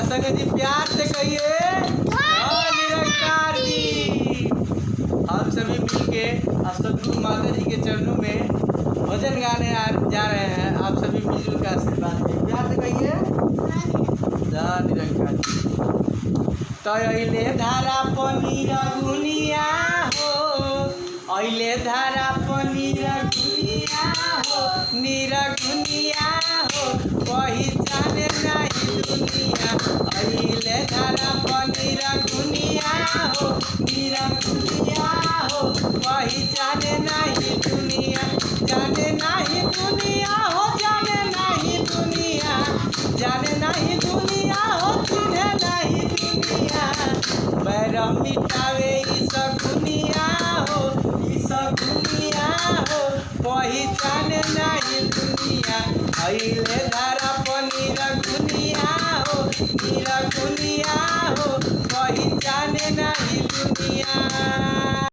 संग जी प्यार से कहिए निरंकार जी। हम सभी मिलके सदगुरु माता जी के चरणों में भजन गाने जा रहे हैं। आप सभी मिलजुल के आशीर्वाद दें, प्यार से कहिए निरंकार जी। तो अइले धारा पनीर गुनिया हो, अइले धारा पनीर गुनिया हो, निरगुनिया हो, पहचाने नहीं दुनिया। अइले धारा पनीर गुनिया हो, निरगुनिया हो, पहचाने नहीं दुनिया। जाने नहीं दुनिया हो, जाने नहीं दुनिया, जाने नहीं दुनिया हो, चिन्हे नहीं दुनिया। बैर मिटावे इस गुनिया हो, इस गुनिया हो, पहचाने नहीं दुनिया। अइले धारा पनीर गुनिया हो, निर गुनिया हो, पहचाने नहीं दुनिया।